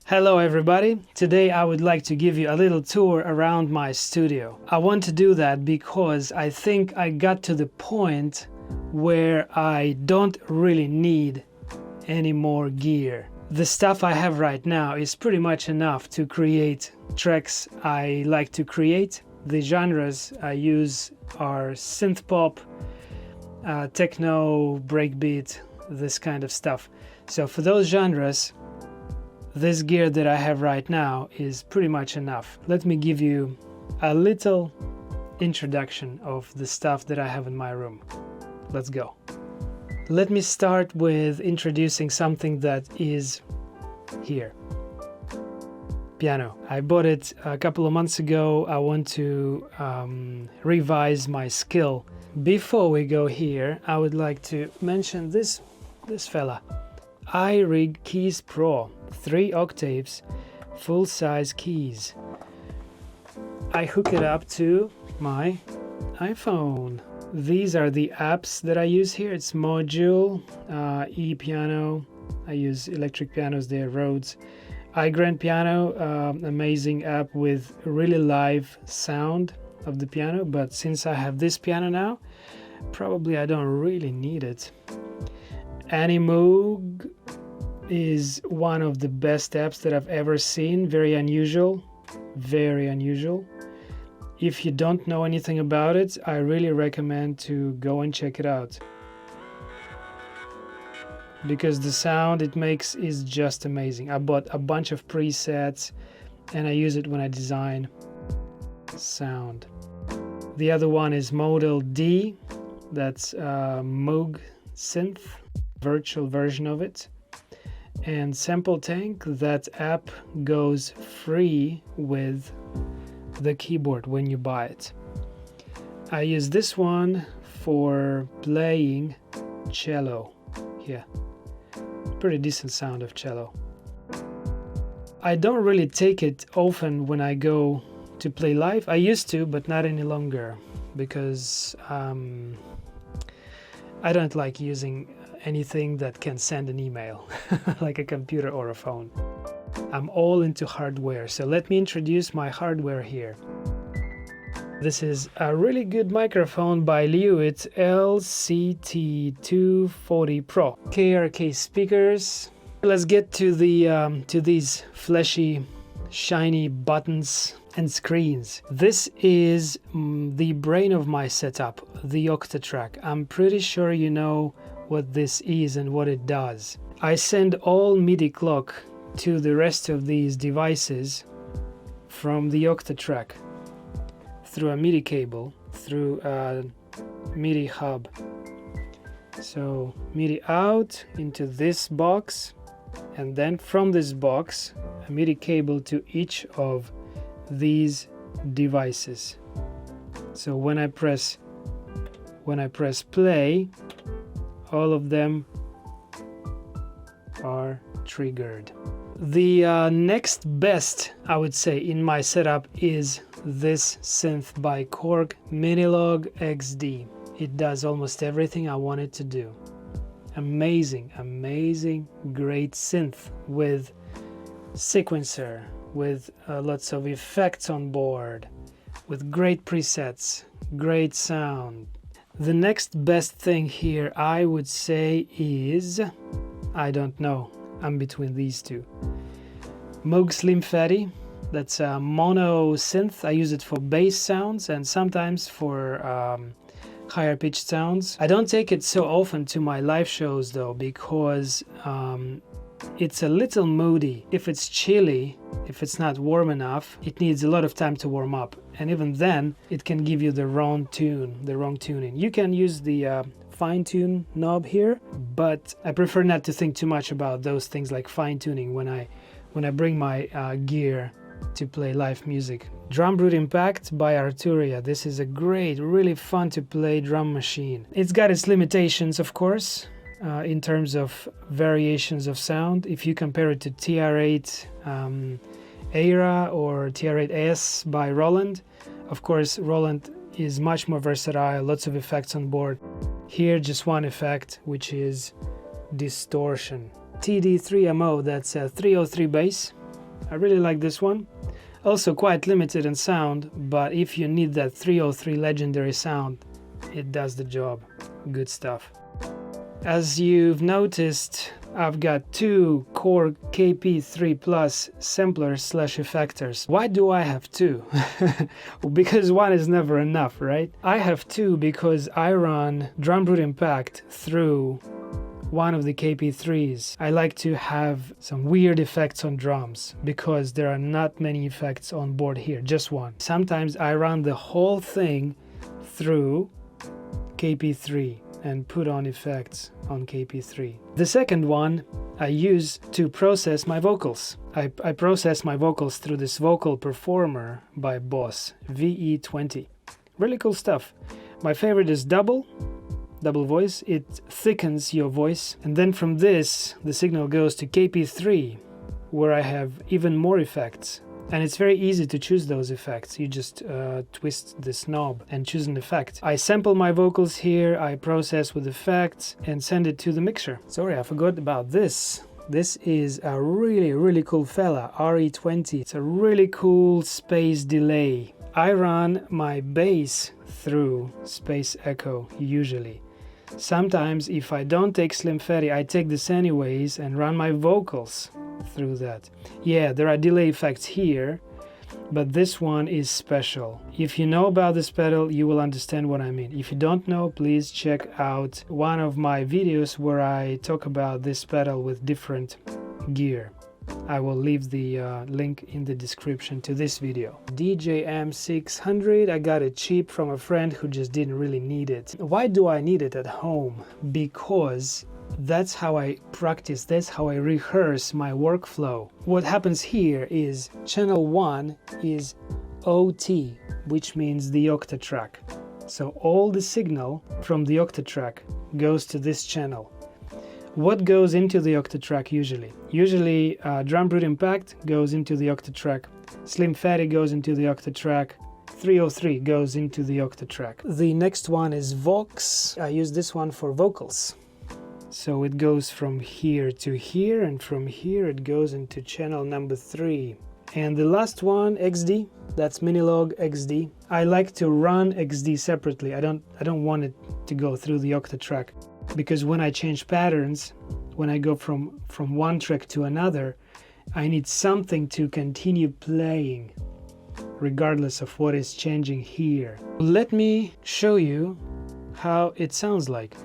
Hello everybody! Today I would like to give you a little tour around my studio. I want to do that because I think I got to the point where I don't really need any more gear. The stuff I have right now is pretty much enough to create tracks I like to create. The genres I use are synth pop, techno, breakbeat, this kind of stuff. So for those genres, this gear that I have right now is pretty much enough. Let me give you a little introduction of the stuff that I have in my room. Let's go. Let me start with introducing something that is here. Piano. I bought it a couple of months ago. I want to revise my skill. Before we go here, I would like to mention this fella. iRig Keys Pro, 3 octaves, full-size keys. I hook it up to my iPhone. These are the apps that I use here. It's Module, ePiano. I use electric pianos there, Rhodes. iGrand Piano, amazing app with really live sound of the piano, but since I have this piano now, probably I don't really need it. Moog is one of the best apps that I've ever seen. Very unusual, very unusual. If you don't know anything about it, I really recommend to go and check it out, because the sound it makes is just amazing. I bought a bunch of presets and I use it when I design sound. The other one is Model D, that's Moog Synth, virtual version of it. And Sample Tank, that app goes free with the keyboard when you buy it. I use this one for playing cello. Yeah, pretty decent sound of cello. I don't really take it often when I go to play live. I used to, but not any longer, because I don't like using anything that can send an email, like a computer or a phone. I'm all into hardware, so let me introduce my hardware here. This is a really good microphone by Liu. It's LCT240 Pro. KRK speakers. Let's get to these fleshy, shiny buttons and screens. This is the brain of my setup, the Octatrack. I'm pretty sure you know what this is and what it does. I send all MIDI clock to the rest of these devices from the Octatrack through a MIDI cable, through a MIDI hub. So MIDI out into this box, and then from this box a MIDI cable to each of these devices. So when I press play, all of them are triggered. The next best, I would say, in my setup is this synth by Korg Minilogue XD. It does almost everything I want it to do. Amazing, amazing, great synth with sequencer, with lots of effects on board, with great presets, great sound. The next best thing here, I would say, is, I don't know, I'm between these two. Moog Slim Phatty, that's a mono synth. I use it for bass sounds and sometimes for higher pitched sounds. I don't take it so often to my live shows though, because it's a little moody. If it's chilly, if it's not warm enough, it needs a lot of time to warm up. And even then, it can give you the wrong tune, the wrong tuning. You can use the fine tune knob here, but I prefer not to think too much about those things like fine tuning when I bring my gear to play live music. DrumBrute Impact by Arturia. This is a great, really fun to play drum machine. It's got its limitations, of course, in terms of variations of sound. If you compare it to TR8 Era or TR8S by Roland, of course Roland is much more versatile, lots of effects on board. Here just one effect, which is distortion. TD-3-MO, that's a 303 bass. I really like this one. Also quite limited in sound, but if you need that 303 legendary sound, it does the job. Good stuff. As you've noticed, I've got two Korg KP3 Plus samplers / effectors. Why do I have two? Because one is never enough, right? I have two because I run DrumBrute Impact through one of the KP3s. I like to have some weird effects on drums because there are not many effects on board here, just one. Sometimes I run the whole thing through KP3 and put on effects on KP3. The second one I use to process my vocals. I process my vocals through this vocal performer by Boss VE20. Really cool stuff. My favorite is double voice. It thickens your voice, and then from this the signal goes to KP3 where I have even more effects, and it's very easy to choose those effects. You just twist this knob and choose an effect. I sample my vocals here, I process with effects and send it to the mixer. Sorry, I forgot about this. This is a really cool fella, RE20. It's a really cool space delay. I run my bass through Space Echo usually. Sometimes if I don't take Slim Phatty, I take this anyways and run my vocals through that. Yeah, there are delay effects here, but this one is special. If you know about this pedal, you will understand what I mean. If you don't know, please check out one of my videos where I talk about this pedal with different gear. I will leave the link in the description to this video. DJM600, I got it cheap from a friend who just didn't really need it. Why do I need it at home? Because that's how I practice, that's how I rehearse my workflow. What happens here is channel 1 is OT, which means the Octatrack. So all the signal from the Octatrack goes to this channel. What goes into the Octatrack usually? Usually DrumBrute Impact goes into the Octatrack, Slim Phatty goes into the Octatrack, 303 goes into the Octatrack. The next one is Vox. I use this one for vocals. So it goes from here to here, and from here it goes into channel number 3. And the last one, XD, that's Minilogue XD. I like to run XD separately. I don't want it to go through the Octatrack, because when I change patterns, when I go from one track to another, I need something to continue playing regardless of what is changing here. Let me show you how it sounds like.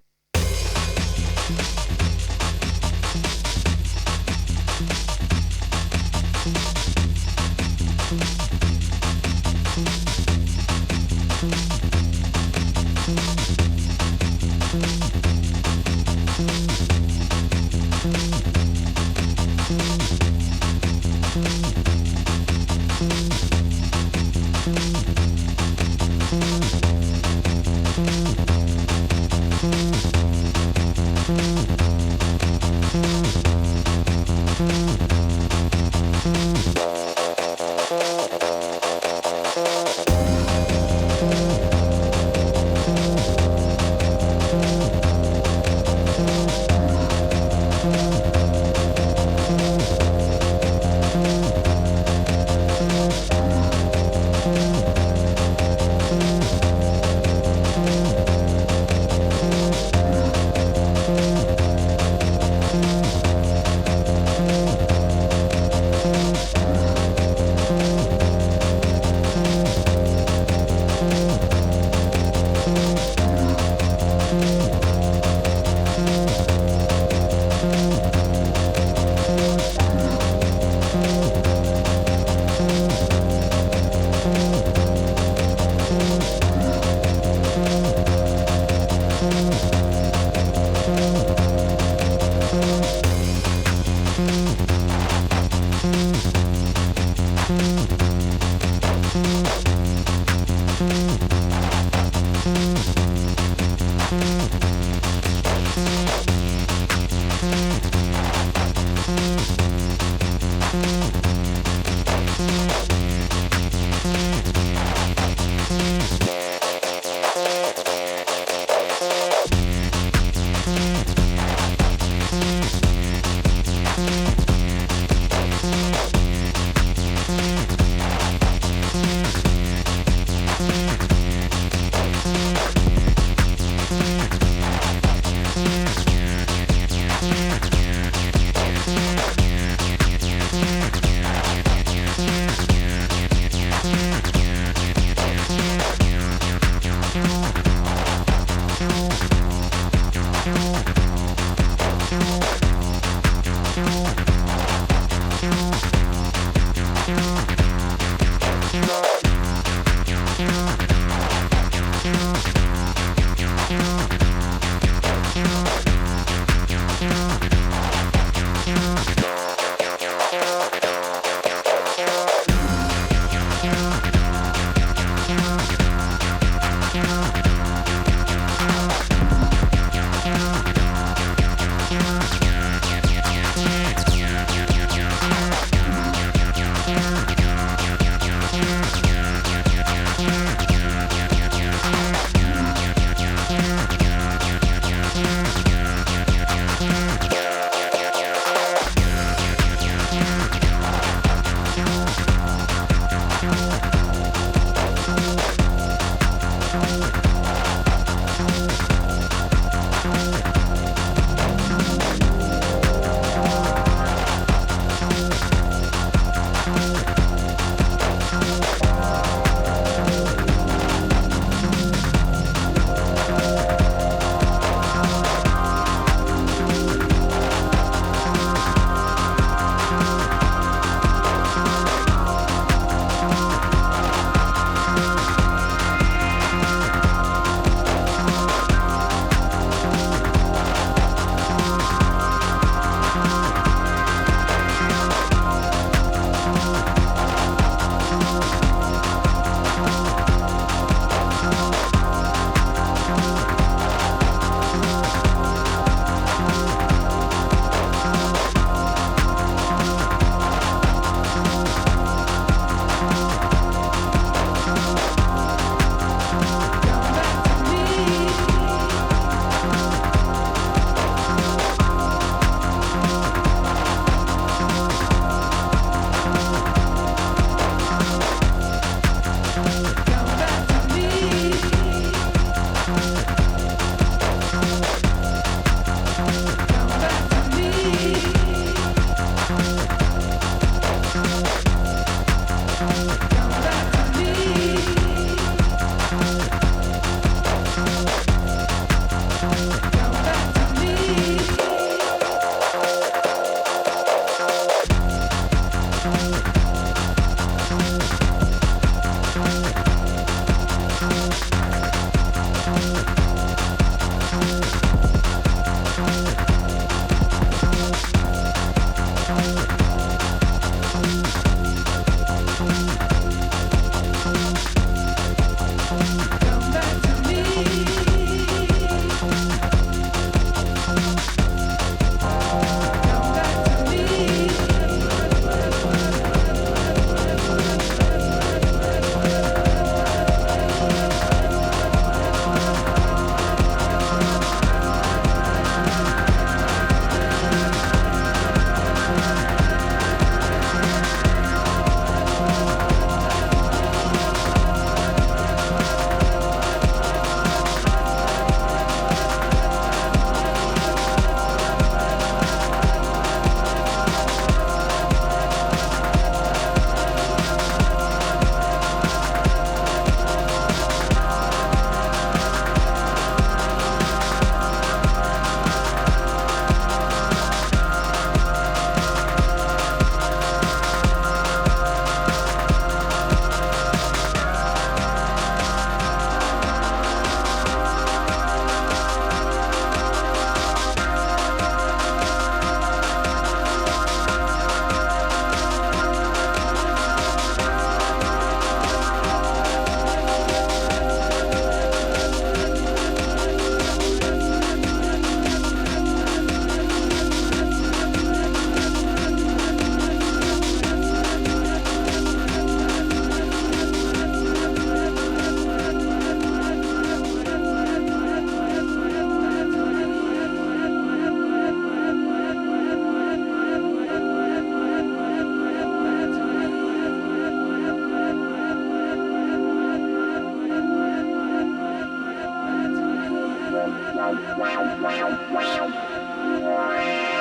Wow.